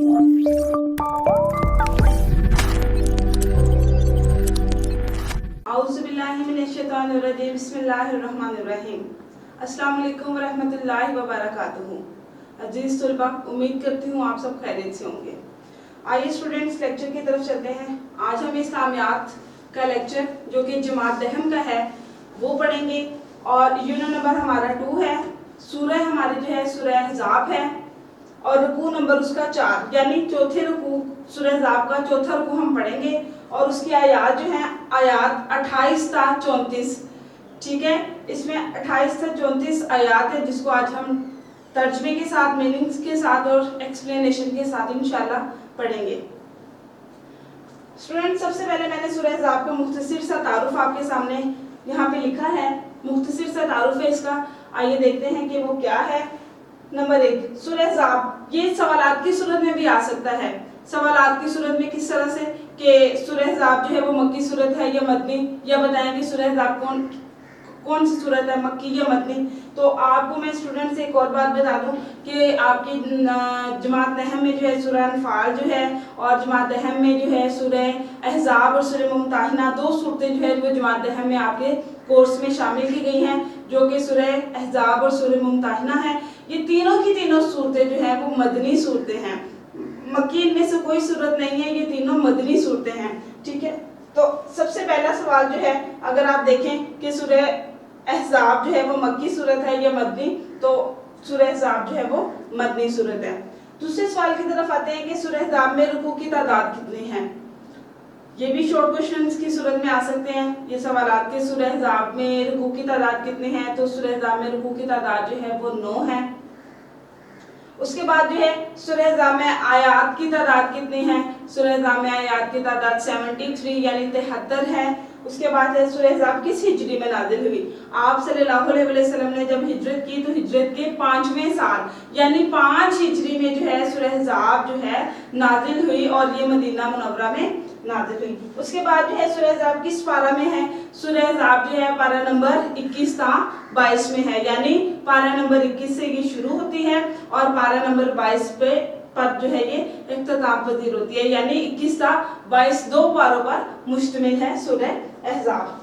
औज़ुबिल्लाहिमिनश्शैतानिर्रजीम बिस्मिल्लाहिर्रहमानिर्रहीम। अस्सलाम वालेकुम वरहमतुल्लाहि वबरकातुहू। अजीज तलबा, उम्मीद करती हूँ आप सब खैरियत से होंगे। आइए स्टूडेंट्स, लेक्चर की तरफ चलते हैं। आज हम इस्लामियात का लेक्चर जो कि जमात दहम का है वो पढ़ेंगे और यूनिट नंबर हमारा 2 है। सूरह हमारी जो है सूरह अहज़ाब है और रुकू नंबर उसका 4, यानी चौथे रुकू सूरह अहज़ाब का चौथा रुकू हम पढ़ेंगे और उसकी आयात जो है आयात 28 था 34। ठीक है, इसमें 28 से 34 आयात है जिसको आज हम तर्जमे के साथ, मीनिंग्स के साथ और एक्सप्लेनेशन के साथ इंशाल्लाह पढ़ेंगे। स्टूडेंट, सबसे पहले मैंने सूरह अहज़ाब का मुख्तसर सा तारुफ आपके सामने यहाँ पे लिखा है। मुख्तसर सा तारुफ है इसका, आइए देखते हैं कि वो क्या है। नंबर 1, सूरह अहज़ाब ये सवालात की सूरत में भी आ सकता है। सवालात की सूरत में किस तरह से कि सूरह अहज़ाब जो है वो मक्की सूरत है या मदनी, या बताएं कि सूरह अहज़ाब कौन सी सूरत है, मक्की या मदनी। तो आपको मैं स्टूडेंट से एक और बात बता दूं कि आपकी जमात दहम में जो है सूरह अनफाल जो है और जमात दहम में जो है सूरह अहज़ाब और सूरह मुमताहिना, 2 सूरतें जो है वो जमात दहम में आपके कोर्स में शामिल की गई हैं, जो कि सूरह अहज़ाब और सूरह मुमताहिना है। ये तीनों की तीनों सूरतें जो है वो मदनी सूरतें हैं, मक्की इनमें से कोई सूरत नहीं है, ये तीनों मदनी सूरतें हैं। ठीक है, तो सबसे पहला सवाल जो है, अगर आप देखें कि सूरह अहज़ाब जो है वो मक्की सूरत है या मदनी, तो सूरह अहज़ाब जो है वो मदनी सूरत है। दूसरे सवाल की तरफ आते हैं कि सूरह अहज़ाब में रुकू की तादाद कितनी है। ये भी शॉर्ट क्वेश्चंस की सूरत में आ सकते हैं ये सवालात के सूरह अहज़ाब में रुकू की तादाद कितनी है। तो सूरह अहज़ाब में रुकू की तादाद जो है वो 9 है। उसके बाद जो है सूरह अहज़ाब में आयात की तादाद कितनी है। सूरह अहज़ाब में आयात की तादाद 73 यानी 73 है। उसके बाद है सूरह अहज़ाब किस हिजरी में नाजिल हुई। आप सल्लल्लाहु अलैहि वसल्लम ने जब हिजरत की तो हिजरत के 5वें साल यानी 5 हिजरी में जो है सूरह अहज़ाब जो है नाजिल हुई और ये मदीना मुनव्वरा में नाजिल हुई। उसके बाद जो है सूरह अहज़ाब किस पारा में है। सूरह अहज़ाब जो है पारा नंबर 21 था 22 में है, यानी पारा नंबर 21 से ये शुरू होती है और पारा नंबर 22 पर जो है ये इख्तिताम पजीर होती है, यानी 21 था 22 2 पारों पर मुश्तमिल है सूरह अहज़ाब।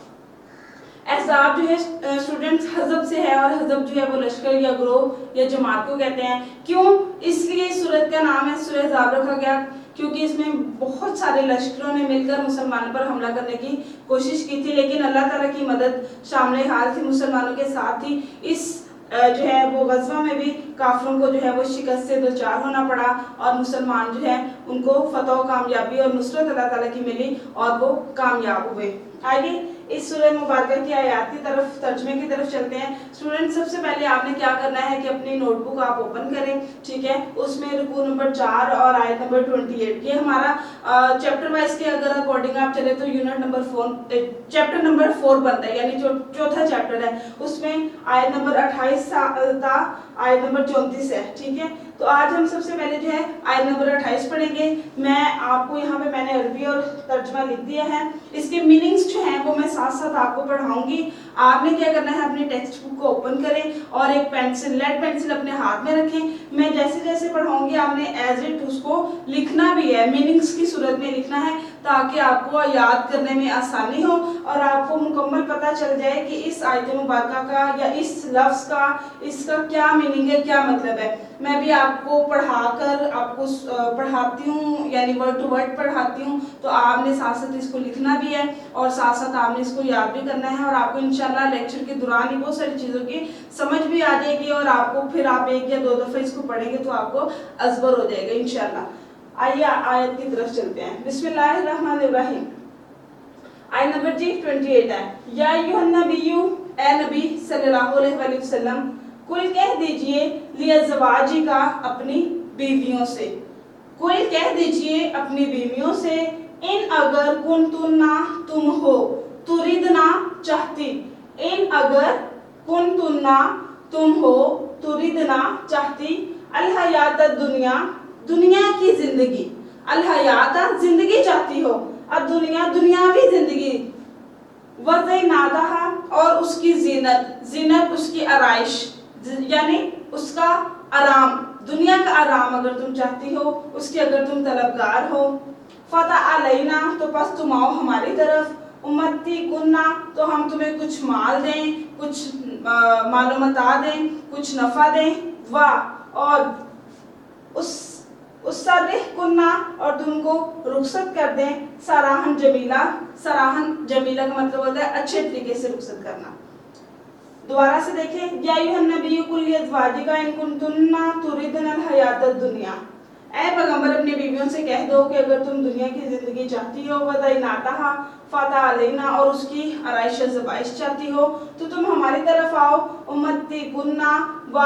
अहज़ाब जो है स्टूडेंट्स हज़ब से है और हज़ब जो है वो लश्कर या ग्रोह या जमात को कहते हैं। क्यों, इसलिए इस सूरत का नाम है सूरह अहज़ाब रखा गया क्योंकि इसमें बहुत सारे लश्करों ने मिलकर मुसलमानों पर हमला करने की कोशिश की थी, लेकिन अल्लाह ताला की मदद शामिल हाल थी, मुसलमानों के साथ थी। इस जो है वो गज़वा में भी काफिरों को जो है वो शिकस्त से दो चार होना पड़ा और मुसलमान जो है उनको फतह कामयाबी और नुसरत अल्लाह ताला की मिली और वो कामयाब हुए। आइए इस सूरह मुबारक की आयात की तरफ, तर्जमे की तरफ चलते हैं। स्टूडेंट, सबसे पहले आपने क्या करना है कि अपनी नोटबुक आप ओपन करें। ठीक है, उसमें रुकू नंबर 4 और आयत नंबर 28, ये हमारा चैप्टर वाइज के अगर अकॉर्डिंग आप चले तो यूनिट नंबर 4 चैप्टर नंबर 4 बनता है, यानी जो चौथा चैप्टर है उसमें आयत नंबर 28 था, आयत नंबर 34 है। ठीक है, तो आज हम सबसे पहले जो है आयत नंबर 28 पढ़ेंगे। मैं आपको यहाँ पे मैंने अरबी और तर्जमा लिख दिया है, इसके मीनिंग्स जो हैं वो मैं साथ साथ आपको पढ़ाऊंगी। आपने क्या करना है, अपनी टेक्स्ट बुक को ओपन करें और एक पेंसिल, लेड पेंसिल अपने हाथ में रखें। मैं जैसे जैसे पढ़ाऊंगी आपने एज इट उसको लिखना भी है, मीनिंग्स की सूरत में लिखना है ताकि आपको याद करने में आसानी हो और आपको मुकम्मल पता चल जाए कि इस आयत मुबारका का या इस लफ्ज़ का इसका क्या मीनिंग है, क्या मतलब है। मैं भी आपको पढ़ाकर आपको पढ़ाती हूँ, यानी वर्ड टू वर्ड पढ़ाती हूँ, तो आपने साथ साथ इसको लिखना भी है और साथ साथ आपने इसको याद भी करना है और आपको इंशाल्लाह लेक्चर के दौरान ही बहुत सारी चीज़ों की समझ भी आ जाएगी और आपको फिर आप 1 या 2 दफ़े इसको पढ़ेंगे तो आपको अज़बर हो जाएगा इंशाल्लाह। आइए आयत की तरफ चलते हैं। बिस्मिल्लाहिर्रहमानिर्रहीम। आयत नंबर 28 है, या अय्युहन नबिय्यु, ए नबी सल्लल्लाहु अलैहि वसल्लम, कुल कह दीजिए लिअज़वाजी का अपनी बीवियों से, कुल कह दीजिए अपनी बीवियों से, इन अगर कुंतुन्ना तुम हो, तुरिदना चाहती, इन अगर कुंतुन्ना तुम हो, तुरिदना चाहती, अल हयात दुनिया, दुनिया की जिंदगी, अल हयात जिंदगी चाहती हो, अब दुनिया दुनियावी जिंदगी, वज़ीनतहा और उसकी जीनत, जीनत उसकी आराइश यानी उसका आराम, दुनिया का आराम अगर तुम चाहती हो, उसकी अगर तुम तलबगार हो। फ़तह अलैना, तो बस तुम आओ हमारी तरफ। उम्मती कुन्ना, तो हम तुम्हें कुछ माल दें, कुछ मालूमात दें, कुछ नफ़ा दें। वाह, और उस कुन्ना, और तुमको रुखसत कर दें। सराहन जमीला, सराहन जमीला का मतलब होता है अच्छे तरीके से रुखसत करना। दोबारा से देखें, या अय्युहन नबिय्यु कुल लिअज़वाजिका इन कुंतुन्ना तुरिदनल हयातद दुनिया। ऐ पैगंबर अपनी बीवियों से कह दो कि अगर तुम दुनिया की जिंदगी चाहती हो, वज़इनातहा फ़तह अलैना, और उसकी आराइश ज़बाइश चाहती हो, तो तुम हमारी तरफ आओ। उम्मती कुन्ना व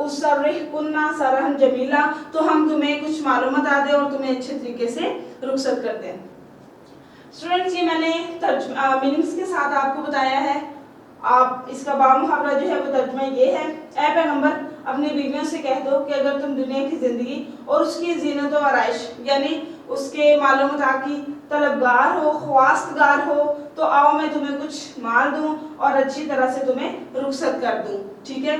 उसर्रिह कुन्ना सरहन जमीला, तो हम तुम्हें कुछ मालूमात दें और तुम्हें अच्छे तरीके से रुखसत कर दें। स्टूडेंट्स, ये मैंने मीनिंग्स के साथ आपको बताया है। आप इसका बामुहावरा जो है वो तर्जुमा ये है, ऐ पैगंबर अपनी बीवियों से कह दो कि अगर तुम दुनिया की जिंदगी और उसकी जीनत और आराइश यानी उसके मालूमात की तलबगार हो, ख्वास्तगार हो, तो आओ मैं तुम्हें कुछ माल दूं और अच्छी तरह से तुम्हें रुखसत कर दूं। ठीक है,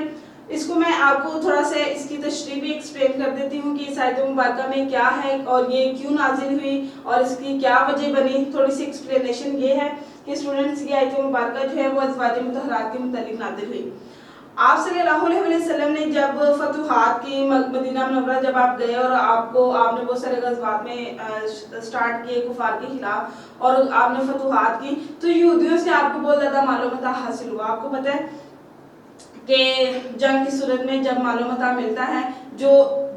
इसको मैं आपको थोड़ा से इसकी तशरीह भी एक्सप्लेन कर देती हूँ कि इस आयत मुबारका में क्या है और ये क्यों नाजिल हुई और इसकी क्या वजह बनी। थोड़ी सी एक्सप्लेनेशन ये है कि स्टूडेंट्स, ये आयत मुबारका जो है वो अज़वाज मुतहहरात के मुतालिक नाजिल हुई। आप सल्लल्लाहु अलैहि वसल्लम ने जब फतुहात की मदीना मुनव्वरा जब आप गए और आपने बहुत सारे गज़वात में स्टार्ट किए कुफार के खिलाफ और आपने फतुहात की, तो यहूदियों से आपको बहुत ज़्यादा मालूमात हासिल हुआ। आपको पता है कि जंग की सूरत में जब मालूमात मिलता है, जो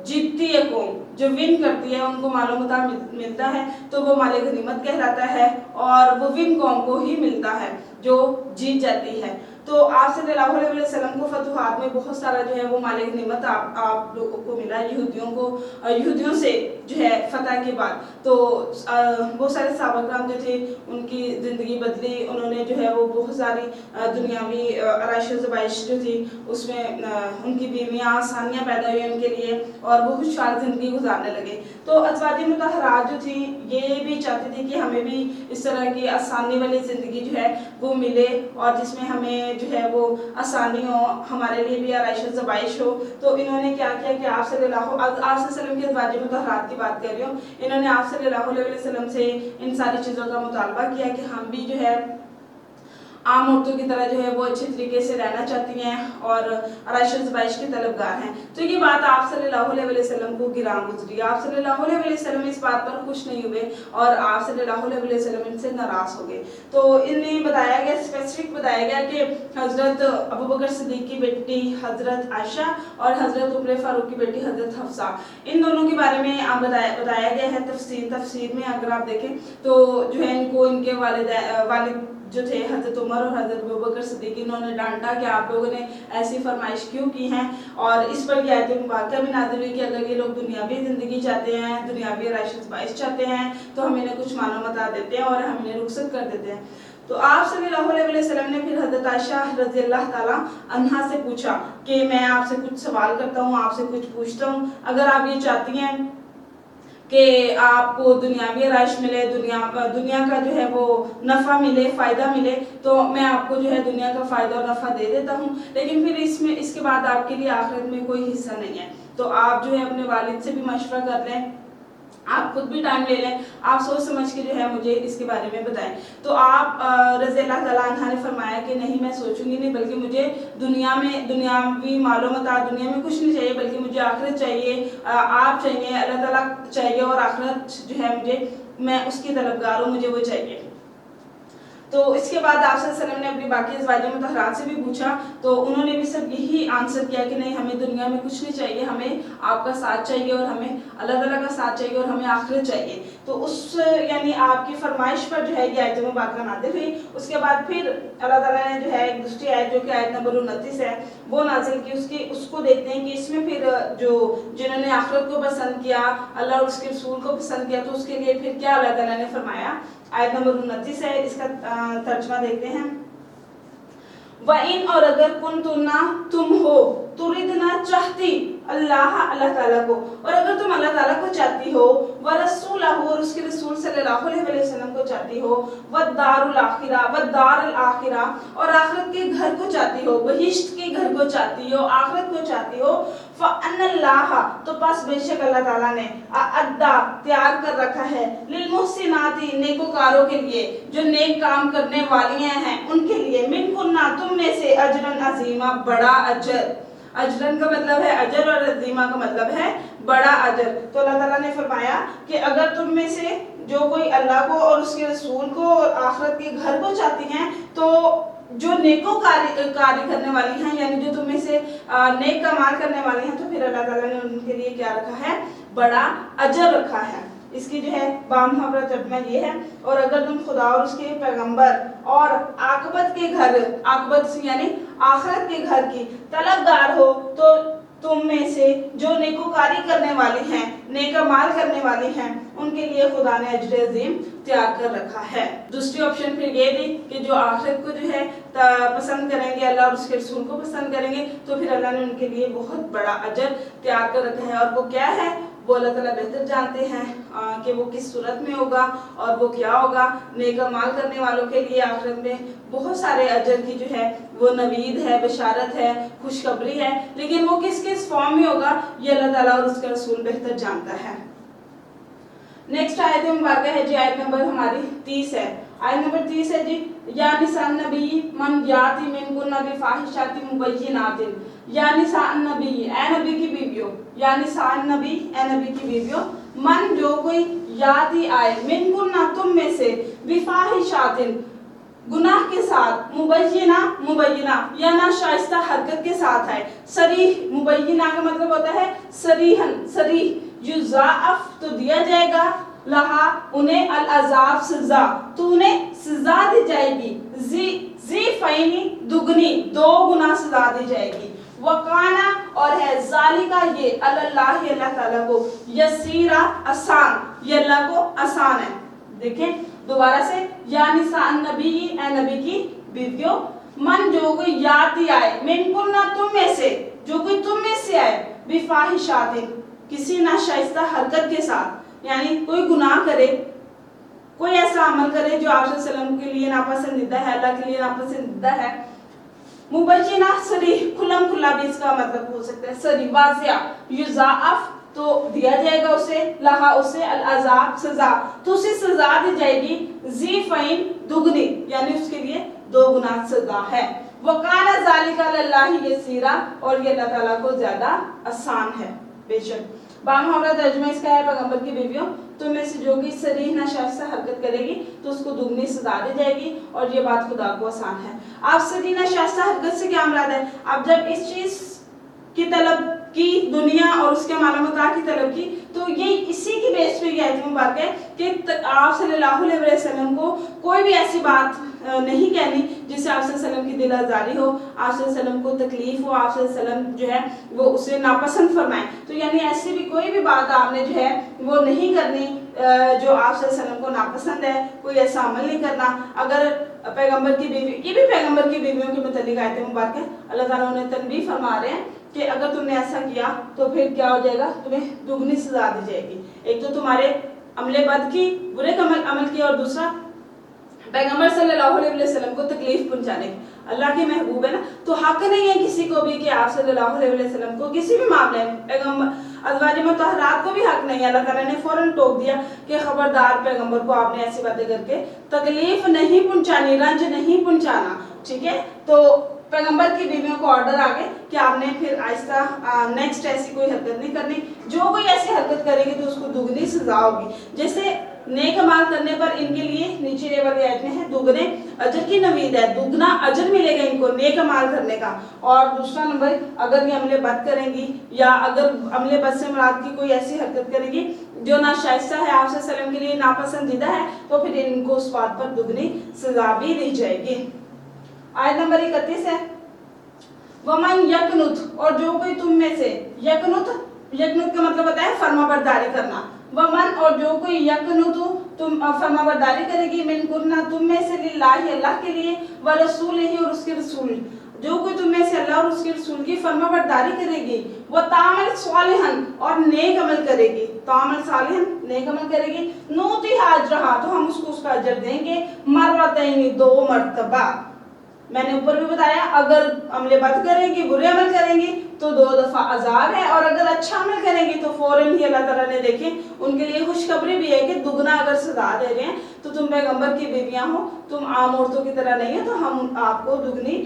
जीतती है कौम, जो विन करती है, उनको मालूमात मिलता है तो वो माले गनीमत कहलाता है, और वो विन कौम को ही मिलता है जो जीत जाती है। तो आप सल्लल्लाहु अलैहि वसल्लम को फतुहात में बहुत सारा जो है वो माले गनीमत आप लोगों को मिला, यहूदियों से जो है फतह के बाद। तो बहुत सारे सहाबा जो थे उनकी ज़िंदगी बदली, उन्होंने जो है वो बहुत सारी दुनियावी आराइश ज़बाइश जो थी उसमें उनकी बीवियाँ आसानियाँ पैदा हुई उनके लिए और वो खुशहाल ज़िंदगी गुजारने लगे। तो अज़वाज मुतहहरात जो थी ये भी चाहती थी कि हमें भी इस तरह की आसानी वाली ज़िंदगी जो है वो मिले और जिसमें हमें जो है वो आसानी हो, हमारे लिए भी आराइश ज़बाइश हो। तो इन्होंने क्या किया कि आप सल्लल्लाहु अलैहि वसल्लम के अज़वाज मुतहहरात की बात कर रही हूँ, इन्होंने आप सल्लल्लाहु अलैहि वसल्लम से इन सारी चीज़ों का मुतालबा किया कि हम भी जो है आम औरतों की तरह जो है वो अच्छे तरीके से रहना चाहती हैं और आराइश ज़बाइश के तलबगार हैं। तो ये बात आप सल्लल्लाहु अलैहि वसल्लम को गिरान गुजरी। आप सल्लल्लाहु अलैहि वसल्लम इस बात पर खुश नहीं हुए और आप सल्लल्लाहु अलैहि वसल्लम इनसे नाराज़ हो गए। तो इन्हें बताया गया, स्पेसिफिक बताया गया कि हज़रत अबू बकर सिद्दीक़ की बेटी हज़रत आयशा और हज़रत उमर फ़ारूक की बेटी हज़रत हफ्सा, इन दोनों के बारे में बताया गया है। तफसीर में अगर आप देखें तो जो है इनको इनके वालिद जो थे हज़रत उमर और हज़रत अबू बकर सिद्दीक़, इन्होंने डांटा कि आप लोगों ने ऐसी फरमाइश क्यों की हैं, और इस पर यह आयत मुबारका भी नाज़िल हुई कि अगर ये लोग दुनियावी ज़िंदगी चाहते हैं, दुनियावी आराइश ज़बाइश चाहते हैं, तो हम इन्हें कुछ मालूमात देते हैं और हम इन्हें रुखसत कर देते हैं। तो आप सल्लल्लाहु अलैहि वसल्लम ने फिर हज़रत आयशा रज़ी अल्लाह ताला अन्हा से पूछा कि मैं आपसे कुछ सवाल करता हूँ, आपसे कुछ पूछता हूँ, अगर आप ये चाहती हैं कि आपको दुनियावी आराइश मिले, दुनिया का जो है वो नफ़ा मिले, फ़ायदा मिले, तो मैं आपको जो है दुनिया का फ़ायदा और नफ़ा दे देता हूँ, लेकिन फिर इसके बाद आपके लिए आखिरत में कोई हिस्सा नहीं है। तो आप जो है अपने वालिद से भी मशवरा कर लें, आप खुद भी टाइम ले लें, आप सोच समझ के जो है मुझे इसके बारे में बताएं। तो आप रज़ी अल्लाह तआला अन्हा ने फरमाया कि नहीं, मैं सोचूंगी नहीं, बल्कि मुझे दुनियावी मालूमात, दुनिया में कुछ नहीं चाहिए, बल्कि मुझे आखिरत चाहिए, आप चाहिए, अल्लाह ताला चाहिए, और आखिरत जो है मैं उसकी तलबगार हूँ, मुझे वो चाहिए। तो इसके बाद आप सल्लल्लाहु अलैहि वसल्लम ने अपनी बाकी अज़वाज मुतहहरात से भी पूछा, तो उन्होंने भी सब यही आंसर किया कि नहीं, हमें दुनिया में कुछ नहीं चाहिए, हमें आपका साथ चाहिए और हमें अल्लाह ताला का साथ चाहिए और हमें आखिरत चाहिए। तो उस यानी आपकी फरमाइश पर जो है ये आयत मुबारका नाज़िल हुई। उसके बाद फिर अल्लाह ताला ने जो है एक दूसरी आयत जो कि आयत नंबर 29 है वो नाज़िल की। उसको देखते हैं कि इसमें फिर जिन्होंने आखिरत को पसंद किया, अल्लाह और उसके रसूल को पसंद किया, तो उसके लिए फिर क्या अल्लाह ताला ने फरमाया। आयत नंबर 29 है, इसका तर्जुमा देखते हैं। व इन, और अगर कुन तुन्ना तुम हो, तुरिदना चाहती अल्लाह ताला को, और अगर तुम अल्लाह ताला को चाहती हो, व रसूलहू और उसके रसूल सल्लल्लाहु अलैहि वसल्लम को चाहती हो, व दारुल आखिरा और आखिरत के घर को चाहती हो, बहिश्त के घर को चाहती हो, आखिरत को चाहती हो, फ़अन्नल्लाह तो बस बेशक अल्लाह ताला ने अद्दा तैयार कर रखा है लिल मुहसिनाती नेकोकारों के लिए, जो नेक काम करने वालियां हैं उनके लिए, मिनकुन्ना तुम में से अजरन अजीमा बड़ा अजर, अजरन का मतलब है अजर और अजीमा का मतलब है बड़ा अजर। तो अल्लाह ताला ने फरमाया कि अगर तुम में से जो कोई अल्लाह को और उसके रसूल को और आखिरत के घर को चाहती हैं, तो जो कार्य करने वाली हैं, यानी जो तुम में से नेक कमाल करने वाली हैं, तो फिर अल्लाह ताला ने उनके लिए क्या रखा है, बड़ा अजर रखा है। इसकी जो है बामुहावरा तर्जुमा ये है, और अगर तुम खुदा और उसके पैगंबर और आकबत के घर, आकबत यानी आखिरत के घर की तलबगार हो, तो तुम में से जो नेकोकारी करने वाली हैं, नेकमाल करने वाली हैं, उनके लिए खुदा ने अजर अजीम तैयार कर रखा है। दूसरी ऑप्शन फिर ये दी कि जो आखिरत को जो है पसंद करेंगे, अल्लाह और उसके रसूल को पसंद करेंगे, तो फिर अल्लाह ने उनके लिए बहुत बड़ा अजर तैयार कर रखा है। और वो क्या है, वो अल्लाह ताला बेहतर जानते हैं कि वो किस सूरत में होगा और वो क्या होगा। नेक अमाल करने वालों के लिए आखिरत में बहुत सारे अजर की जो है वो नवीद है, बशारत है, खुशखबरी है, लेकिन वो किस किस फॉर्म में होगा ये अल्लाह ताला और उसका रसूल बेहतर जानता है। नेक्स्ट आयत मुबारक है जी, आयत नंबर हमारी 30 है। आयत नंबर 30 है जी, या निसान नबी मन याति मिनकुन्ना बिफाहिशाति मुबय्यिनातिन, या निसान नबी ए नबी की बीवियों, या निसान नबी ए नबी की बीवियों, मन जो कोई याति आए, मिनकुन्ना तुम में से, बिफाहिशातिन गुनाह के साथ, मुबय्यिना या ना शाइस्ता हरकत के साथ है, सरीह मुबय्यिना का मतलब होता है सरीहन, सरीह, युज़ाअफ तो दिया जाएगा, लहा उन्हें अल अज़ाब सजा तो उन्हें सजा दी जाएगी, जी फैनी दुगनी दो गुना सजा दी जाएगी, वकाना और है जालिका ये अल्लाह अल्लाह ताला को, यसीरा आसान, ये अल्लाह को आसान है। देखें दोबारा से, या निसान नबी ए नबी की बीवियों, मन जो कोई याति आए, मिनकुन्ना तुम में से, जो कोई तुम में से आए, बिफाहिशातिन किसी नाशाइस्ता हरकत के साथ, यानी कोई गुनाह करे, कोई ऐसा अमल करे जो आप सल्लल्लाहु अलैहि वसल्लम के लिए नापसंदीदा है, अल्लाह के लिए नापसंदीदा है। मुबय्यिना सरीह खुल्लम खुल्ला भी इसका मतलब हो सकता है, सरी वाज़िया, युज़ाअफ तो दिया जाएगा उसे, लहा उसे, अल अज़ाब सजा तो उसे सजा दी जाएगी, जी फैन दुगनी यानी उसके लिए दो गुना सजा है, वकाना ज़ालिका अल्लाह यसीरा और ये अल्लाह ताला को ज्यादा आसान है बेशक। बामुहावरा तर्जुमा इसका है, पैगंबर की बीवियों तुम में से जो कि सरीह नाशाइस्ता हरकत करेगी तो उसको दुगनी सजा दी जाएगी और ये बात खुदा को आसान है। आप सरीह नाशाइस्ता हरकत से क्या मुराद है, आप जब इस चीज की तलब की, दुनिया और उसके मालूमात की तलब की, तो ये इसी की बेस पे आयत मुबारक है कि आप सल्लल्लाहु अलैहि वसल्लम को कोई भी ऐसी बात नहीं कहनी जिससे आप सल्लल्लाहु अलैहि वसल्लम की दिल आज़ारी हो, आप सल्लल्लाहु अलैहि वसल्लम को तकलीफ हो, आप सल्लल्लाहु अलैहि वसल्लम जो है वो उसे नापसंद फरमाए। तो यानी ऐसी भी कोई भी बात आपने जो है वो नहीं करनी जो आप सल्लल्लाहु अलैहि वसल्लम को नापसंद है, कोई ऐसा अमल नहीं करना। अगर पैगंबर की बीवी, ये भी पैगंबर की बीवियों के मुतालिक आयत मुबारक है, अल्लाह ताला उन्हें तनबीह फरमा रहे हैं कि अगर तुमने ऐसा किया तो फिर क्या हो जाएगा, तुम्हें दुगनी सजा दी जाएगी। एक तो तुम्हारे अमले बद की, बुरे अमल की, और दूसरा पैगंबर सल्लल्लाहु अलैहि वसल्लम को तकलीफ पहुंचाने की। अल्लाह के महबूब है ना, तो हक नहीं है किसी को भी कि आप सल्लल्लाहु अलैहि वसल्लम को किसी भी मामले में, पैगंबर अज़वाज मुतहहरात को भी हक नहीं है। अल्लाह ताला ने फौरन टोक दिया कि खबरदार पैगंबर को आपने ऐसी बातें करके तकलीफ नहीं पहुंचानी, रंज नहीं पहुंचाना, ठीक है। तो पैगंबर की बीवियों को ऑर्डर आ गए कि आपने फिर आहिस्ता नेक्स्ट ऐसी कोई हरकत नहीं करनी, जो कोई ऐसी हरकत करेगी तो उसको दुगनी सजा होगी। जैसे नेक अमाल करने पर इनके लिए नीचे वाली आयत में है दुगने अजर की नवीद है, दुगना अजर मिलेगा इनको नेक अमाल करने का। और दूसरा नंबर, अगर ये अमले बद करेंगी या अगर अमले बद से मुराद की कोई ऐसी हरकत करेगी जो ना शाइस्ता है, आप सल्लल्लाहु अलैहि वसल्लम के लिए नापसंदीदा है, तो फिर इनको उस बात पर दुगनी सजा भी दी जाएगी। आयत नंबर 31 है, वमन यकनुत और जो कोई तुम में से, यकनुत का मतलब होता है फरमाबरदारी करना, वमन और जो कोई यकनुतु तुम फरमाबरदारी करेगी, मिनकुन्ना तुम में से, लिल्लाहि अल्लाह के लिए, व रसूलिही और उसके रसूल, जो कोई तुम में से अल्लाह और उसके रसूल की फरमाबरदारी करेगी, वो तामल सालिहन और नेक अमल करेगी, तामल सालिहन नेक अमल करेगी, नूती अजरहा तो हम उसको उसका अजर देंगे, मर्रतैन 2 मर्तबा। मैंने ऊपर भी बताया अगर अमले बद करेंगी, बुरे अमल करेंगी तो 2 दफा अजाब है, और अगर अच्छा अमल करेंगी तो फौरन ही अल्लाह ताला ने देखें उनके लिए खुशखबरी भी है कि दुगना अगर सजा दे रहे हैं, तो तुम पैगंबर की बीवियां हो, तुम आम औरतों की तरह नहीं है, तो हम आपको दुगनी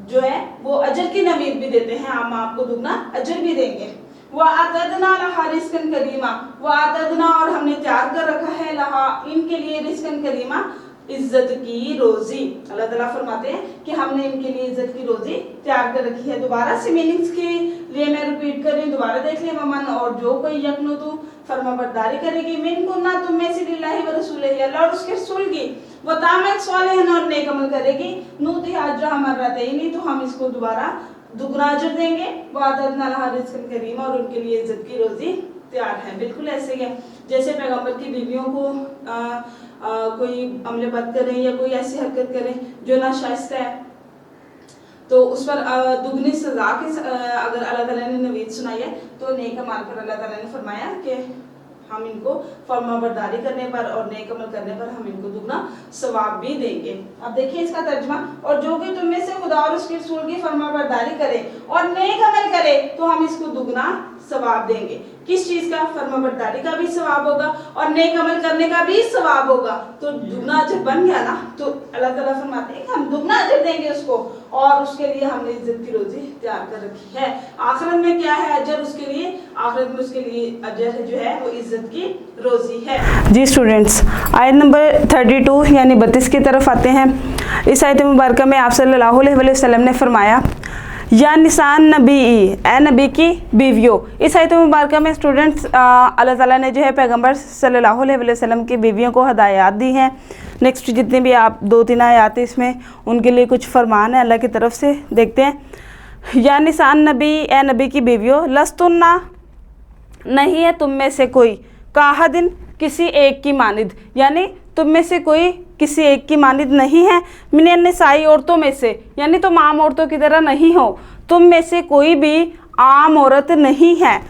जो है वो अजर की नवीद भी देते हैं, हम आपको दुगना अजर भी देंगे। वअतदना लहा रिज़्क़न करीमा, वअतदना और हमने तैयार कर रखा है लहा इनके लिए रिज़्क़न करीमा इज्जत की रोजी। अल्लाह ताला फरमाते हैं कि हमने इनके लिए इज्जत की रोजी तैयार कर रखी है। दोबारा से मीनिंग्स के लिए मैं रिपीट कर रही हूँ, दोबारा देख लें। वमन और जो कोई यकनुतु फरमाबरदारी करेगी, मिनकुन्ना तुम में से लिल्लाहि व रसूलिही अल्लाह और उसके रसूल की, व तामल सालिहन और नेक अमल करेगी, नूती अजरहा मर्रतैन तो हम इसको दोबारा दुगना अजर देंगे, वअतदना लहा रिज़्क़न करीमा और उनके लिए इज्जत की रोजी तैयार है। बिल्कुल ऐसे ही है जैसे पैगंबर की बीवियों को कोई अमले बद करें या कोई ऐसी हरकत करें जो नाशाइस्ता है, तो उस पर दुगनी सजा की अगर अल्लाह ताला ने नवीद सुनाई है, तो नेक अमल पर अल्लाह ताला ने फरमाया कि हम इनको फरमाबरदारी करने पर और नेक अमल करने पर हम इनको दुगना सवाब भी देंगे। अब देखिए इसका तर्जुमा, और जो कि तुम में से खुदा और उसके रसूल की फरमाबरदारी करे और नेक अमल करे तो हम इसको दुगना सवाब देंगे। किस चीज का? फरमाबरदारी का भी सवाब होगा और नेक अमल करने का भी सवाब होगा, तो दुगना अजर बन गया ना। तो अल्लाह ताला फरमाते हैं कि हम दुगना अजर देंगे उसको, और उसके लिए हमने इज्जत की रोजी तैयार कर रखी है। आखिरत में क्या है अजर उसके लिए? आखिरत में उसके लिए अजर जो है वो इज्जत की रोजी है। जी स्टूडेंट्स, आयत नंबर 32 यानी 32 की तरफ आते हैं। इस आयत मुबारक में आप सल्लल्लाहु अलैहि वसल्लम ने फरमाया, या निसान नबी, ए नबी की बीवियों। इस आयत मुबारक में स्टूडेंट्स अल्लाह ताला ने जो है पैगंबर सल्लल्लाहु अलैहि वसल्लम की बीवियों को हदायत दी हैं। नेक्स्ट जितने भी आप 2-3 आयत इसमें उनके लिए कुछ फरमान है अल्लाह की तरफ से, देखते हैं। या निसान नबी, ए नबी की बीवियों, लस्तुन्ना नहीं है तुम में से कोई, काहदिन किसी एक की मानिद, यानी तुम में से कोई किसी एक की मानिद नहीं है, मिनन निसाई औरतों में से, यानी तुम आम औरतों की तरह नहीं हो, तुम में से कोई भी आम औरत नहीं है।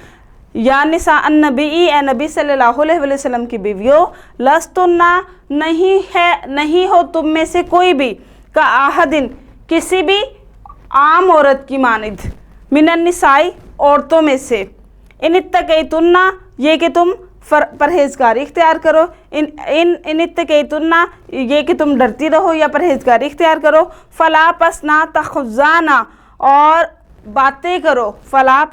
या निसा अन्नबी, ए नबी सल्लल्लाहु अलैहि वसल्लम की बीवियों, लस्तुन्ना नहीं है, नहीं हो तुम में से कोई भी, का आहदिन किसी भी आम औरत की मानिद, मिनन निसाई औरतों में से, इन इत्तक़ैतुन्ना ये कि तुम परहेजगारी इख्तियार करो, इन इत्तक़ैतुन्ना ये कि तुम डरती रहो या परहेजगारी इख्तियार करो, फला पसना तख़ज़ाना और बातें करो, फला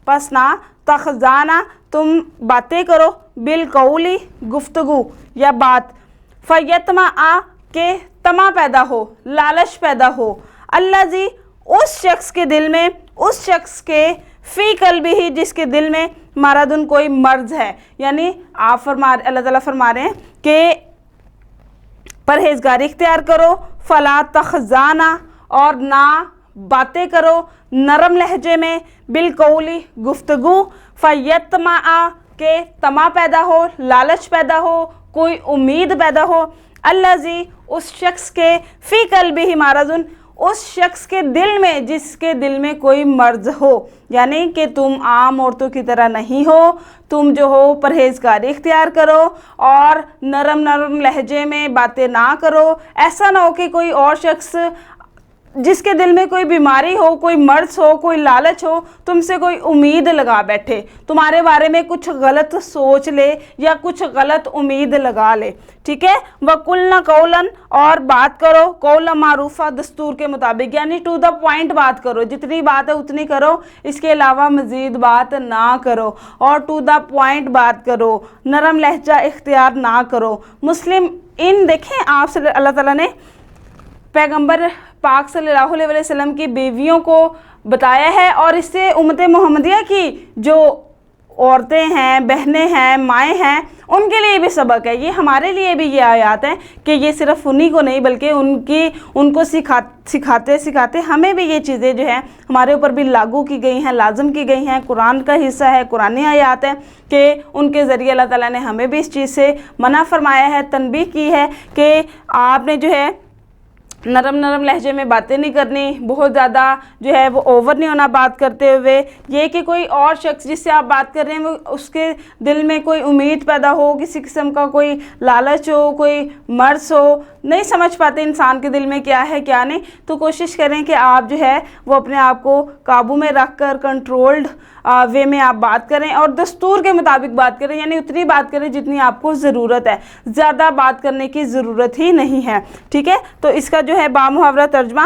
पसना तख़ज़ाना तुम बातें करो, बिल कौली गुफ्तगू या बात, फ़यतमा आ के तमा पैदा हो, लालच पैदा हो, अल्लाज़ी उस शख्स के दिल में, उस शख्स के फ़ी क़ल्बी ही जिसके दिल में मरदुन कोई मर्ज है, यानी आप अल्लाह ताला फरमा रहे हैं कि परहेजगारी इख्तियार करो, फला तख़ज़ाना और ना बातें करो नरम लहजे में, बिल कौली गुफ्तगू, फ़यतमा के तमा पैदा हो, लालच पैदा हो, कोई उम्मीद पैदा हो, अल्लाज़ी उस शख्स के फ़ी क़ल्बी ही मरदुन उस शख्स के दिल में जिसके दिल में कोई मर्ज हो, यानी कि तुम आम औरतों की तरह नहीं हो, तुम जो हो परहेजगारी इख्तियार करो और नरम नरम लहजे में बातें ना करो। ऐसा ना हो कि कोई और शख्स जिसके दिल में कोई बीमारी हो, कोई मर्ज हो, कोई लालच हो, तुमसे कोई उम्मीद लगा बैठे, तुम्हारे बारे में कुछ गलत सोच ले या कुछ गलत उम्मीद लगा ले, ठीक है। वकुलना कौलन और बात करो, कौला मारूफा दस्तूर के मुताबिक, यानी टू द पॉइंट बात करो, जितनी बात है उतनी करो, इसके अलावा मज़ीद बात ना करो और टू द पॉइंट बात करो, नरम लहजा इख्तियार ना करो। मुस्लिम इन देखें आप अल्लाह ताला ने पैगंबर पाक सल्लल्लाहु अलैहि वसल्लम की बीवियों को बताया है, और इससे उम्मत मोहम्मदिया की जो औरतें हैं, बहनें हैं, माएँ हैं, उनके लिए भी सबक है। ये हमारे लिए भी ये आयात है कि ये सिर्फ उन्हीं को नहीं बल्कि उनको सिखाते सिखाते हमें भी ये चीज़ें जो हैं हमारे ऊपर भी लागू की गई हैं, लाजम की गई हैं, कुरान का हिस्सा है, कुरानी आयात है कि उनके ज़रिए अल्लाह ताला ने हमें भी इस चीज़ से मना फरमाया है, तनबीह की है कि आपने जो है नरम नरम लहजे में बातें नहीं करनी, बहुत ज़्यादा जो है वो ओवर नहीं होना बात करते हुए। ये कि कोई और शख्स जिससे आप बात कर रहे हैं वो उसके दिल में कोई उम्मीद पैदा हो, किसी किस्म का कोई लालच हो, कोई मर्ज़ हो, नहीं समझ पाते इंसान के दिल में क्या है क्या नहीं, तो कोशिश करें कि आप जो है वो अपने आप को काबू में रख कर कंट्रोल्ड वे में आप बात करें और दस्तूर के मुताबिक बात करें, यानी उतनी बात करें जितनी आपको ज़रूरत है, ज़्यादा बात करने की ज़रूरत ही नहीं है। ठीक है, तो इसका जो है बामुहावरा तर्जमा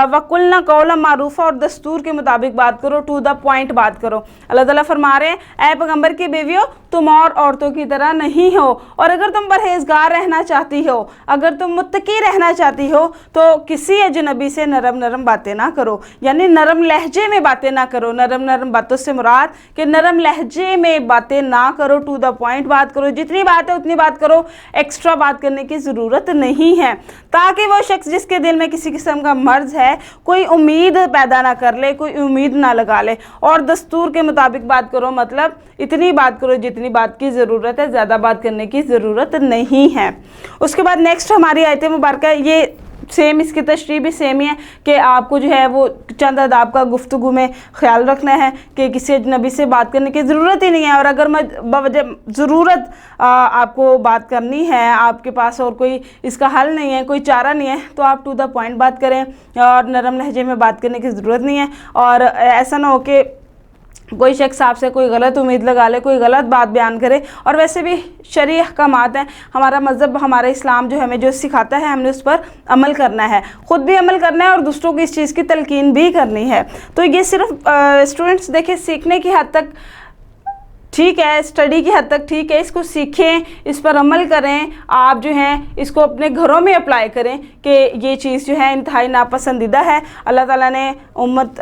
वकुलना कौला मारूफा, और दस्तूर के मुताबिक बात करो, टू द पॉइंट बात करो। अल्लाह ताला फरमा रहे हैं, ऐ पैगंबर की बीवियों तुम और औरतों की तरह नहीं हो, और अगर तुम परहेजगार रहना चाहती हो, अगर तुम मुत्तकी रहना चाहती हो, तो किसी अजनबी से नरम नरम बातें ना करो, यानी नरम लहजे में बातें ना करो। नरम नरम बातों से मुराद कि नरम लहजे में बातें ना करो, टू द पॉइंट बात करो, जितनी बात है उतनी बात करो, एक्स्ट्रा बात करने की ज़रूरत नहीं है, ताकि वो शख्स जिसके दिल में किसी किस्म का मर्ज़ है कोई उम्मीद पैदा ना कर ले, कोई उम्मीद ना लगा ले। और दस्तूर के मुताबिक बात करो मतलब इतनी बात करो जितनी बात की ज़रूरत है, ज़्यादा बात करने की ज़रूरत नहीं है। उसके बाद नेक्स्ट हमारी आयत मुबारक है, ये सेम, इसकी तशरीह भी सेम ही है कि आपको जो है वो चंद आदाब का गुफ्तगू में ख्याल रखना है कि किसी अजनबी से बात करने की ज़रूरत ही नहीं है, और अगर बवजह ज़रूरत आपको बात करनी है, आपके पास और कोई इसका हल नहीं है, कोई चारा नहीं है, तो आप टू द पॉइंट बात करें और नरम लहजे में बात करने की ज़रूरत नहीं है। और ऐसा ना हो कि कोई शख्स आपसे कोई गलत उम्मीद लगा ले, कोई गलत बात बयान करे। और वैसे भी शरई अहकामात हैं, हमारा मज़हब, हमारा इस्लाम जो हमें जो सिखाता है हमने उस पर अमल करना है, ख़ुद भी अमल करना है और दूसरों को इस चीज़ की तलकीन भी करनी है। तो ये सिर्फ स्टूडेंट्स देखें सीखने की हद तक ठीक है, स्टडी की हद तक ठीक है, इसको सीखें, इस पर अमल करें, आप जो हैं इसको अपने घरों में अप्लाई करें कि ये चीज़ जो है इंतहाई नापसंदीदा है। अल्लाह ताला ने उम्मत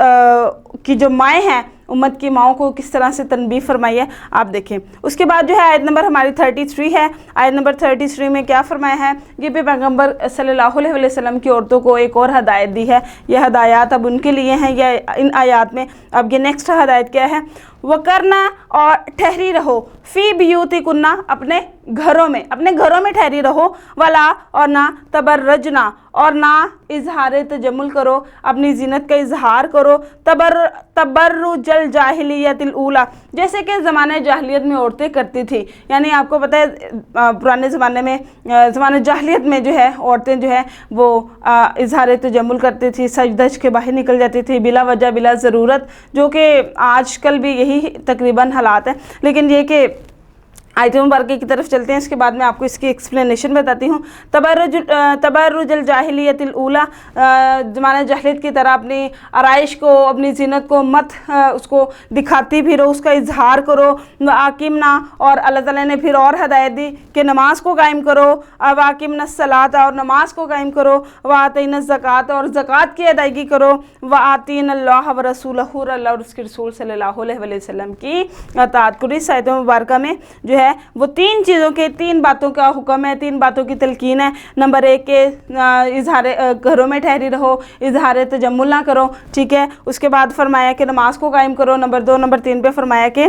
की जो माएँ हैं, उम्मत की माओं को किस तरह से तनबीह फरमाई है आप देखें। उसके बाद जो है आयत नंबर हमारी 33 है। आयत नंबर 33 में क्या फरमाया है, ये भी पैगंबर सल्लल्लाहु अलैहि वसल्लम की औरतों को एक और हदायत दी है। यह हदायत अब उनके लिए हैं, या इन आयात में अब ये नेक्स्ट हदायत क्या है, वकरना और ठहरी रहो, फ़ी बियूतिकुन्ना अपने घरों में, अपने घरों में ठहरी रहो, वला और ना तबर्रजना और ना इजहार तजम्मुल करो, अपनी जीनत का इजहार करो, तबर्रुजल जाहिलियतिल ऊला, जैसे कि ज़माने जाहिलियत में औरतें करती थी। यानी आपको पता है पुराने ज़माने में, ज़माने जाहिलियत में जो है औरतें जो है वो इजहार तजम्मुल करती थी, सज धज के बाहर निकल जाती थी बिला वजह बिला ज़रूरत, जो कि आजकल भी यही तकरीबन हालात है। लेकिन ये कि आयत मुबारक की तरफ चलते हैं, इसके बाद मैं आपको इसकी एक्सप्लेनेशन बताती हूँ। तबर्रुजुल जाहिलियतिल ऊला, ज़माने जाहिलियत की तरह अपनी आराइश को, अपनी जीनत को मत उसको दिखाती भी रहो, उसका इजहार करो। वाकिमना, और अल्लाह ताला ने फिर और हदायत दी कि नमाज को कायम करो, वाकिमना सलात, और नमाज को कायम करो, वातीना ज़कात, और ज़कात की अदायगी करो, वातीना अल्लाह व रसूलहु, अल्लाह और उसके रसूल सल्लल्लाहु अलैहि वसल्लम की अताअत करो। इस आयत मुबारक में जो है वो तीन चीज़ों के, तीन बातों का हुक्म है, तीन बातों की तलकीन है। नंबर 1 के इजहार, घरों में ठहरी रहो, इजहार तजम्मुल ना करो, ठीक है। उसके बाद फरमाया कि नमाज को कायम करो। नंबर 2, नंबर 3 पे फरमाया कि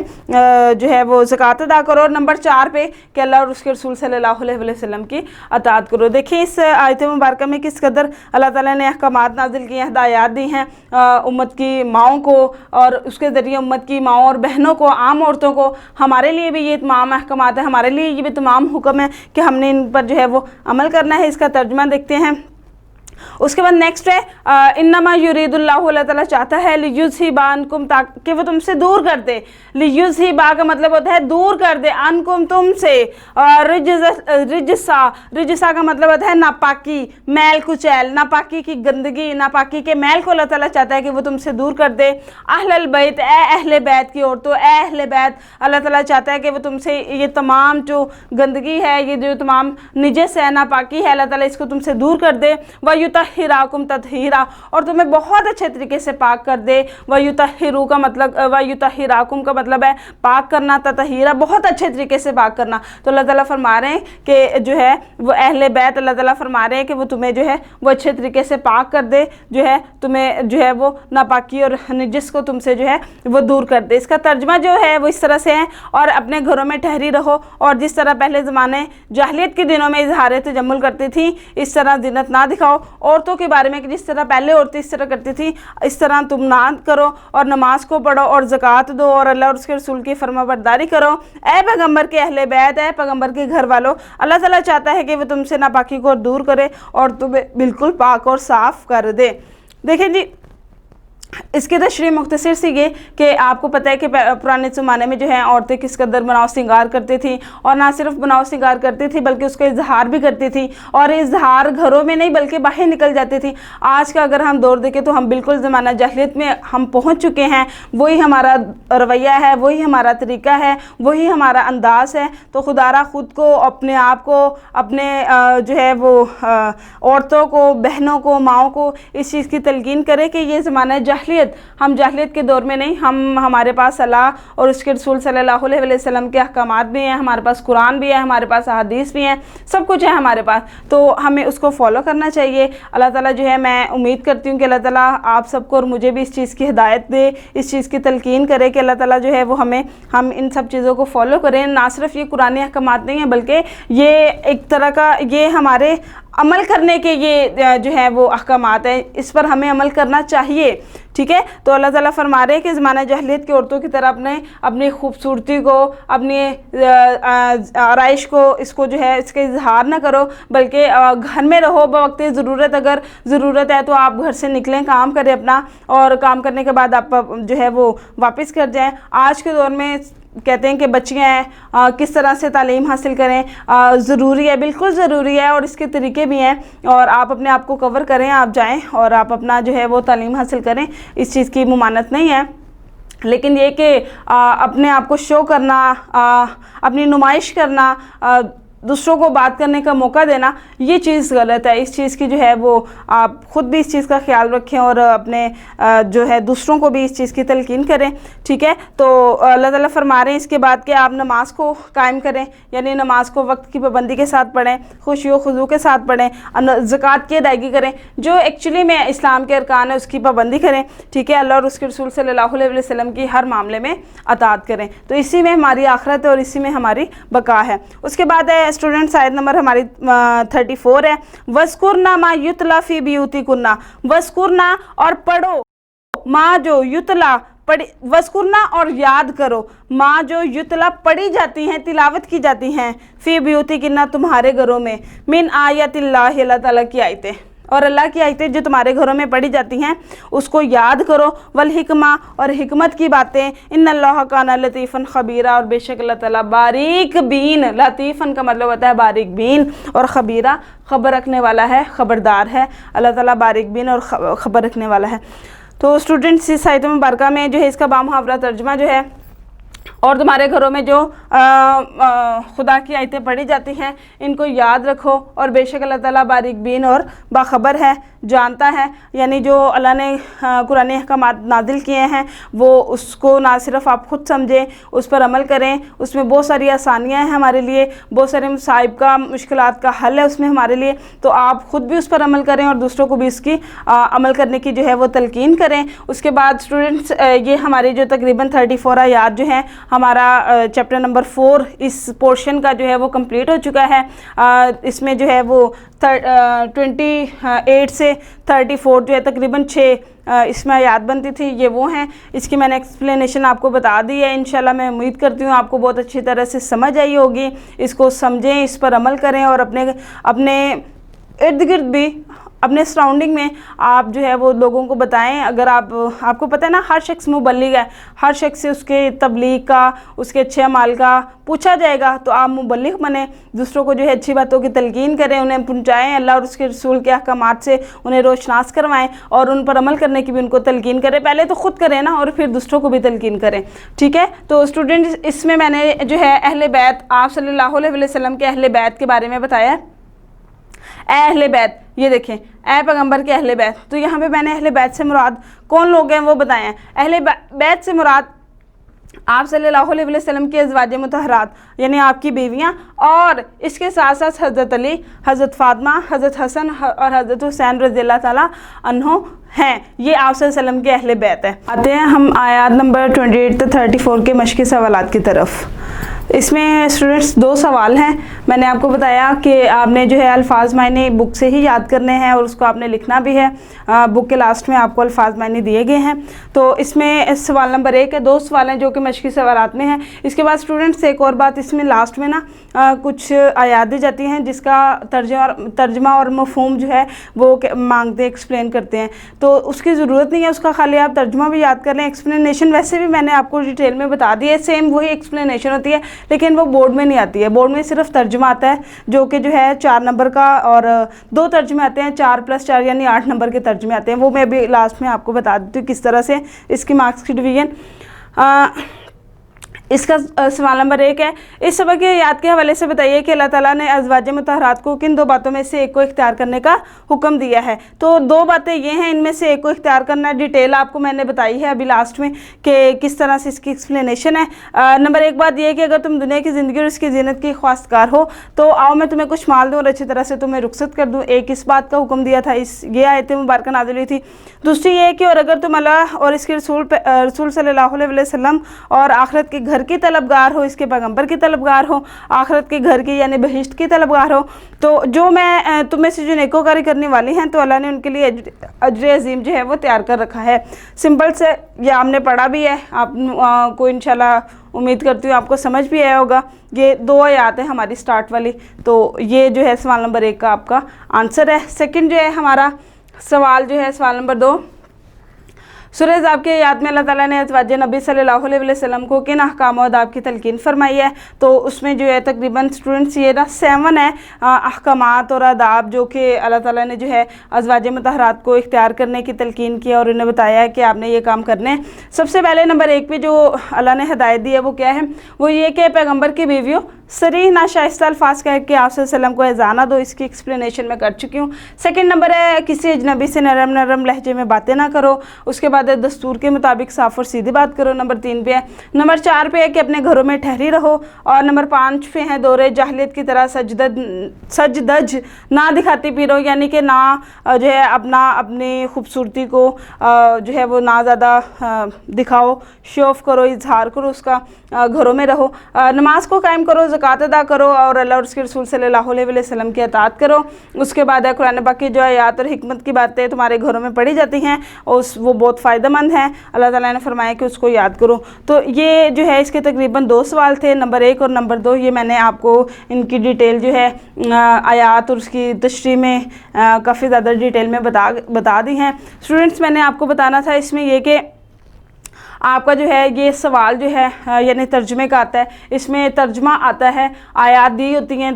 जो है वो ज़कात अदा करो। और नंबर 4 पे कि अल्लाह और उसके रसूल सल्लल्लाहु अलैहि वसल्लम की अताअत करो। देखिए इस आयत मुबारक में किस कदर अल्लाह ताला ने अहकामात नाजिल किए हैं, हिदायत दी हैं उम्मत की माओं को, और उसके ज़रिए उम्मत की माओं और बहनों को, आम औरतों को, हमारे लिए भी ये तमाम अहकामात है, हमारे लिए ये भी तमाम हुक्म है कि हमने इन पर जो है वो अमल करना है। इसका तर्जुमा देखते हैं। उसके बाद नेक्स्ट है इन्नमा युरीदुल्लाहु, अल्लाह ताला चाहता है, लियुज़हिबा अन्कुम, ताकि वो तुमसे दूर कर दे। लियुज़हिबा का मतलब होता है दूर कर दे, अन्कुम तुमसे, और रिजसा का मतलब होता है नापाकी, मैल कुचैल, नापाकी की गंदगी, नापाकी के मैल को अल्लाह ताला चाहता है कि वो तुमसे दूर कर दे। अहलल बैत, ए अहले बैत की औरतों, ए अहले बैत, अल्लाह ताला चाहता है कि वो तुमसे ये तमाम जो गंदगी है, ये जो तमाम निजस है, नापाकी है, अल्लाह ताला इसको तुमसे दूर कर दे। वयुतहिराकुम ततहीरा, और तुम्हें बहुत अच्छे तरीके से पाक कर दे। वयुतहिरू का मतलब, वयुतहिराकुम का मतलब है पाक करना, ततहीरा बहुत अच्छे तरीके से पाक करना। तो अल्लाह ताला फरमा रहे हैं कि जो है वो अहले बैत, अल्लाह ताला फरमा रहे हैं कि वो तुम्हें जो है वो अच्छे तरीके से पाक कर दे, जो है तुम्हें जो है वो नापाकी और निजस को तुमसे जो है वो दूर कर दे। इसका तर्जमा जो है वो इस तरह से है, और अपने घरों में ठहरी रहो, और जिस तरह पहले ज़माने जाहिलियत के दिनों में इजहार तजम्मुल करती थी, इस तरह ज़ीनत ना दिखाओ, عورتوں کے بارے میں کہ جس طرح پہلے عورتیں اس طرح کرتی تھیں اس طرح تم نہ کرو اور نماز کو پڑھو اور زکوٰۃ دو اور اللہ اور اس کے رسول کی فرما برداری کرو۔ اے پیغمبر کے اہل بیت، اے پیغمبر کے گھر والوں، اللہ تعالیٰ چاہتا ہے کہ وہ تم سے ناپاکی کو دور کرے اور تمہیں بالکل پاک اور صاف کر دے۔ دیکھیں جی، اس کی تشریح مختصر سی یہ کہ آپ کو پتہ ہے کہ پرانے زمانے میں جو ہے عورتیں کس قدر بناؤ سنگار کرتی تھیں، اور نہ صرف بناؤ سنگار کرتی تھی بلکہ اس کا اظہار بھی کرتی تھی، اور اظہار گھروں میں نہیں بلکہ باہر نکل جاتی تھی۔ آج کا اگر ہم دور دیکھیں تو ہم بالکل زمانہ جاہلیت میں ہم پہنچ چکے ہیں، وہی ہمارا رویہ ہے، وہی ہمارا طریقہ ہے، وہی ہمارا انداز ہے۔ تو خدا را خود کو، اپنے آپ کو، اپنے جو ہے وہ عورتوں کو، بہنوں کو، ماؤں کو اس چیز کی تلقین کرے کہ یہ زمانہ ہم جاہلیت کے دور میں نہیں، ہمارے پاس اللہ اور اس کے رسول صلی اللہ علیہ وسلم کے احکامات بھی ہیں، ہمارے پاس قرآن بھی ہے، ہمارے پاس احادیث بھی ہیں، سب کچھ ہے ہمارے پاس، تو ہمیں اس کو فالو کرنا چاہیے۔ اللہ تعالیٰ جو ہے، میں امید کرتی ہوں کہ اللہ تعالیٰ آپ سب کو اور مجھے بھی اس چیز کی ہدایت دے، اس چیز کی تلقین کرے کہ اللہ تعالیٰ جو ہے وہ ہم ان سب چیزوں کو فالو کریں۔ نہ صرف یہ قرآن احکامات نہیں ہیں بلکہ یہ ایک طرح کا یہ ہمارے عمل کرنے کے یہ جو ہے وہ احکامات ہیں، اس پر ہمیں عمل کرنا چاہیے، ٹھیک ہے۔ تو اللہ تعالیٰ فرما رہے ہیں کہ زمانہ جاہلیت کی عورتوں کی طرح اپنی خوبصورتی کو، اپنی آرائش کو، اس کو جو ہے اس کا اظہار نہ کرو، بلکہ گھر میں رہو بوقت ضرورت، اگر ضرورت ہے تو آپ گھر سے نکلیں، کام کریں اپنا، اور کام کرنے کے بعد آپ جو ہے وہ واپس کر جائیں۔ آج کے دور میں کہتے ہیں کہ بچیاں ہیں کس طرح سے تعلیم حاصل کریں، ضروری ہے، بالکل ضروری ہے، اور اس کے طریقے بھی ہیں، اور آپ اپنے آپ کو کور کریں، آپ جائیں اور آپ اپنا جو ہے وہ تعلیم حاصل کریں، اس چیز کی ممانعت نہیں ہے، لیکن یہ کہ اپنے آپ کو شو کرنا، اپنی نمائش کرنا، دوسروں کو بات کرنے کا موقع دینا، یہ چیز غلط ہے۔ اس چیز کی جو ہے وہ آپ خود بھی اس چیز کا خیال رکھیں اور اپنے جو ہے دوسروں کو بھی اس چیز کی تلقین کریں، ٹھیک ہے۔ تو اللہ تعالیٰ فرما رہے ہیں اس کے بعد کہ آپ نماز کو قائم کریں، یعنی نماز کو وقت کی پابندی کے ساتھ پڑھیں، خوشی و خضوع کے ساتھ پڑھیں، زکوٰۃ کی ادائیگی کریں، جو ایکچولی میں اسلام کے ارکان ہے اس کی پابندی کریں، ٹھیک ہے، اللہ اور اس کے رسول صلی اللہ علیہ وسلم کی ہر معاملے میں اطاعت کریں، تو اسی میں ہماری آخرت ہے اور اسی میں ہماری بقا ہے۔ اس کے بعد ہے اسٹوڈنٹس، آیت نمبر ہماری 34 ہے، وَاذْكُرْنَا مَا يُتْلَى فِي بِيُوتِكُنَّ، وَاذْكُرْنَا اور پڑھو، ماں جو یتلا وَاذْكُرْنَا اور یاد کرو، ماں جو یتلا پڑھی جاتی ہیں، تلاوت کی جاتی ہیں، فی بیوتکن تمہارے گھروں میں، من آیت اللہ، اللہ تعالیٰ کی آیتیں، اور اللہ کی آیتیں جو تمہارے گھروں میں پڑھی جاتی ہیں اس کو یاد کرو، والحکمہ اور حکمت کی باتیں، ان اللہ کان لطیفاً خبیرہ، اور بے شک اللہ تعالیٰ باریک بین، لطیفاً کا مطلب ہوتا ہے باریک بین، اور خبیرہ خبر رکھنے والا ہے، خبردار ہے، اللہ تعالیٰ باریک بین اور خبر رکھنے والا ہے۔ تو اسٹوڈنٹس اس آیت مبارکہ میں جو ہے اس کا بامحاورہ ترجمہ جو ہے، اور تمہارے گھروں میں جو خدا کی آیتیں پڑھی جاتی ہیں ان کو یاد رکھو، اور بے شک اللہ تعالیٰ باریک بین اور باخبر ہے، جانتا ہے، یعنی جو اللہ نے قرآن احکامات نازل کیے ہیں وہ اس کو نہ صرف آپ خود سمجھیں، اس پر عمل کریں، اس میں بہت ساری آسانیاں ہیں ہمارے لیے، بہت سارے مصائب کا، مشکلات کا حل ہے اس میں ہمارے لیے، تو آپ خود بھی اس پر عمل کریں اور دوسروں کو بھی اس کی عمل کرنے کی جو ہے وہ تلقین کریں۔ اس کے بعد اسٹوڈنٹس یہ ہماری جو تقریباً 34 آیات جو ہیں، ہمارا چیپٹر نمبر 4 اس پورشن کا جو ہے وہ کمپلیٹ ہو چکا ہے۔ اس میں جو ہے وہ 28 سے 34 جو ہے تقریباً 6 اس میں آیات بنتی تھی، یہ وہ ہیں، اس کی میں نے ایکسپلینیشن آپ کو بتا دی ہے، انشاءاللہ میں امید کرتی ہوں آپ کو بہت اچھی طرح سے سمجھ آئی ہوگی، اس کو سمجھیں، اس پر عمل کریں، اور اپنے ارد گرد بھی، اپنے سراؤنڈنگ میں آپ جو ہے وہ لوگوں کو بتائیں۔ اگر آپ کو پتہ ہے نا، ہر شخص مبلغ ہے، ہر شخص سے اس کے تبلیغ کا، اس کے اچھے اعمال کا پوچھا جائے گا، تو آپ مبلغ بنیں، دوسروں کو جو ہے اچھی باتوں کی تلقین کریں، انہیں پہنچائیں، اللہ اور اس کے رسول کے احکامات سے انہیں روشناس کروائیں، اور ان پر عمل کرنے کی بھی ان کو تلقین کریں، پہلے تو خود کریں نا، اور پھر دوسروں کو بھی تلقین کریں، ٹھیک ہے۔ تو اسٹوڈنٹس اس میں نے جو ہے اہل بیت، آپ صلی اللہ علیہ وسلم کے اہل بیت کے بارے میں بتایا ہے۔ اے اہل بیت، یہ دیکھیں، اے پیغمبر کے اہل بیت، تو یہاں پہ میں نے اہل بیت سے مراد کون لوگ ہیں وہ بتائے ہیں۔ اہل بیت سے مراد آپ صلی اللہ علیہ وسلم کی ازواج مطہرات، یعنی آپ کی بیویاں، اور اس کے ساتھ ساتھ حضرت علی، حضرت فاطمہ، حضرت حسن اور حضرت حسین رضی اللہ تعالیٰ عنہ ہیں، یہ آپ صلی اللہ علیہ وسلم کے اہل بیت ہیں۔ آتے ہیں ہم آیات نمبر 28 سے 34 کے مشقی سوالات کی طرف۔ इसमें स्टूडेंट्स 2 सवाल हैं। मैंने आपको बताया कि आपने जो है अल्फाज मायने बुक से ही याद करने हैं और उसको आपने लिखना भी है। बुक के लास्ट में आपको अल्फाज मायने दिए गए हैं। तो इसमें सवाल नंबर 1 है, 2 सवाल हैं जो कि मशक़ी सवालात में हैं। इसके बाद स्टूडेंट्स एक और बात, इसमें लास्ट में ना कुछ आयात दी जाती हैं जिसका तर्जमा और मफ़हूम जो है वो मांगते एक्सप्लेन करते हैं, तो उसकी ज़रूरत नहीं है, उसका खाली आप तर्जमा भी याद कर लें। एक्सप्लेनेशन वैसे भी मैंने आपको डिटेल में बता दी है, सेम वही एक्सप्लेनेशन होती है, लेकिन वो बोर्ड में नहीं आती है। बोर्ड में सिर्फ तर्जुमा आता है जो कि जो है 4 नंबर का, और 2 तर्जुमे आते हैं 4 + 4 यानी 8 नंबर के तर्जुमे आते हैं। वो मैं भी लास्ट में आपको बता देती हूँ किस तरह से इसकी मार्क्स की डिवीजन। इसका सवाल नंबर 1 है, इस सबक के याद के हवाले से बताइए कि अल्लाह ताला ने अज़वाज मुतहरात को किन 2 बातों में से एक को इख्तियार करने का हुक्म दिया है। तो 2 बातें ये हैं, इनमें से एक को इख्तियार करना। डिटेल आपको मैंने बताई है अभी लास्ट में कि किस तरह से इसकी एक्सप्लेनेशन है। नंबर 1 बात यह है कि अगर तुम दुनिया की ज़िंदगी और इसकी ज़ीनत की ख्वास्तगार हो तो आओ मैं तुम्हें कुछ माल दूँ और अच्छी तरह से तुम्हें रुखसत कर दूँ। एक इस बात का हुक्म दिया था, ये आयत मुबारक नाज़िल हुई थी। दूसरी ये है कि और अगर तुम अल्लाह और इसके रसूल सल्लल्लाहु अलैहि वसल्लम और आखिरत के घर की तलबगार हो, इसके पैगंबर की तलबगार हो, आखिरत के घर की यानी बहिश्त की तलबगार हो, तो जो मैं तुम्हें से जो नेकोकारी करने वाली हैं तो अल्लाह ने उनके लिए अजर अजीम जो है वो तैयार कर रखा है। सिंपल से ये आपने पढ़ा भी है, आप को इंशाल्लाह उम्मीद करती हूँ आपको समझ भी आया होगा। ये 2 आयत है हमारी स्टार्ट वाली, तो ये जो है सवाल नंबर 1 का आपका आंसर है। सेकंड जो है हमारा सवाल जो है सवाल नंबर 2, सूरह अहज़ाब के याद में अल्लाह ताला ने अज़वाज नबी सल्लल्लाहु अलैहि वसल्लम को किन अहकाम और आदाब की तलकीन फरमाई है। तो उसमें जो है तकरीबन स्टूडेंट्स ये ना 7 है अहकामात और आदाब जो कि अल्लाह ताला ने जो है अज़वाज मुतहरात को इख्तियार करने की तलकीन की और उन्हें बताया है कि आपने ये काम करने हैं। सबसे पहले नंबर 1 पे जो अल्लाह ने हिदायत दी है वो क्या है, वो ये कि पैगम्बर की बीवियों सरीह नाशाइस्ता अल्फाज कह के आप वसल्लम को एजाना दो। इसकी एक्सप्लेनेशन मैं कर चुकी हूँ। सेकंड नंबर है किसी अजनबी से नरम नरम लहजे में बातें ना करो। उसके बाद है दस्तूर के मुताबिक साफ और सीधी बात करो। नंबर 3 पे है। नंबर 4 पे है कि अपने घरों में ठहरी रहो। और नंबर 5 पे है दौरे जाहिलियत की तरह सजदज ना दिखाती फिरो, यानी कि ना जो है अपनी खूबसूरती को जो है वो ना ज़्यादा दिखाओ, शो ऑफ करो, इजहार करो उसका। घरों में रहो, नमाज को कायम करो, ज़कात अदा करो और अल्लाह और उसके रसूल सल्लल्लाहु अलैहि वसल्लम की अताअत करो। उसके बाद है कुरान पाक की जो आयत और हिकमत की बातें तुम्हारे घरों में पढ़ी जाती हैं और वो बहुत फ़ायदेमंद हैं। अल्लाह ताला ने फरमाया कि उसको याद करो। तो ये जो है इसके तकरीबन 2 सवाल थे, नंबर 1 और नंबर 2। ये मैंने आपको इनकी डिटेल जो है आयत और उसकी तशरीह में काफ़ी ज़्यादा डिटेल में बता दी हैं। स्टूडेंट्स मैंने आपको बताना था इसमें ये कि आपका जो है ये सवाल जो है यानी तर्जुमे का आता है। इसमें तर्जुमा आता है, आयत दी होती हैं,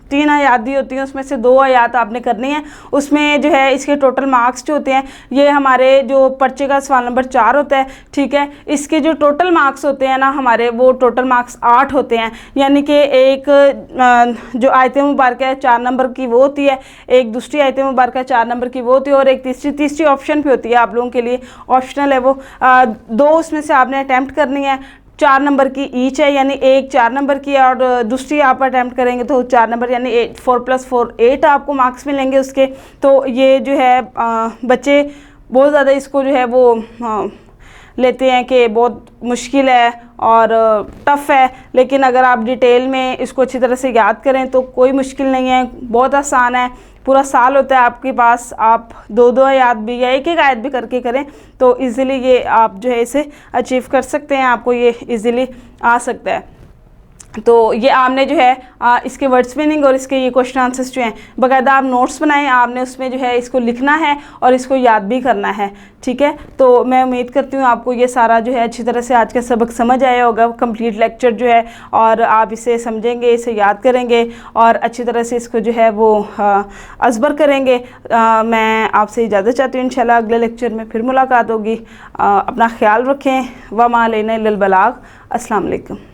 तीन आयत दी होती हैं, उसमें से 2 आयत आपने करनी है। उसमें जो है इसके टोटल मार्क्स जो होते हैं, ये हमारे जो पर्चे का सवाल नंबर 4 होता है, ठीक है। इसके जो टोटल मार्क्स होते हैं ना हमारे, वो टोटल मार्क्स 8 होते हैं। यानी कि एक जो आयत मुबारक है 4 नंबर की वो होती है, एक दूसरी आयत मुबारक 4 नंबर की वो होती है और एक तीसरी ऑप्शन पे होती है, आप लोगों के लिए ऑप्शनल है वो। 2 उसमें से आपने अटैम्प्ट करनी है। 4 नंबर की ईच है, यानी एक 4 नंबर की है और दूसरी आप अटैम्प्ट करेंगे तो 4 नंबर यानी 4 + 4 8 आपको मार्क्स मिलेंगे उसके। तो ये जो है बच्चे बहुत ज़्यादा इसको जो है वो लेते हैं कि बहुत मुश्किल है और टफ़ है, लेकिन अगर आप डिटेल में इसको अच्छी तरह से याद करें तो कोई मुश्किल नहीं है, बहुत आसान है। पूरा साल होता है आपके पास, आप 2 आयत भी या एक आयत भी करके करें तो इजीली ये आप जो है इसे अचीव कर सकते हैं, आपको ये इजीली आ सकता है। तो ये आपने जो है इसके वर्ड्स मीनिंग और इसके ये क्वेश्चन आंसर्स जो हैं बाकायदा आप नोट्स बनाएं, आपने उसमें जो है इसको लिखना है और इसको याद भी करना है, ठीक है। तो मैं उम्मीद करती हूँ आपको ये सारा जो है अच्छी तरह से आज का सबक समझ आया होगा, कंप्लीट लेक्चर जो है, और आप इसे समझेंगे, इसे याद करेंगे और अच्छी तरह से इसको जो है वो अज़बर करेंगे। मैं आपसे इजाज़त चाहती हूँ, इंशाल्लाह अगले लेक्चर में फिर मुलाकात होगी। अपना ख्याल रखें। वमा अलैना इल्लल बलाग। अस्सलाम वालेकुम।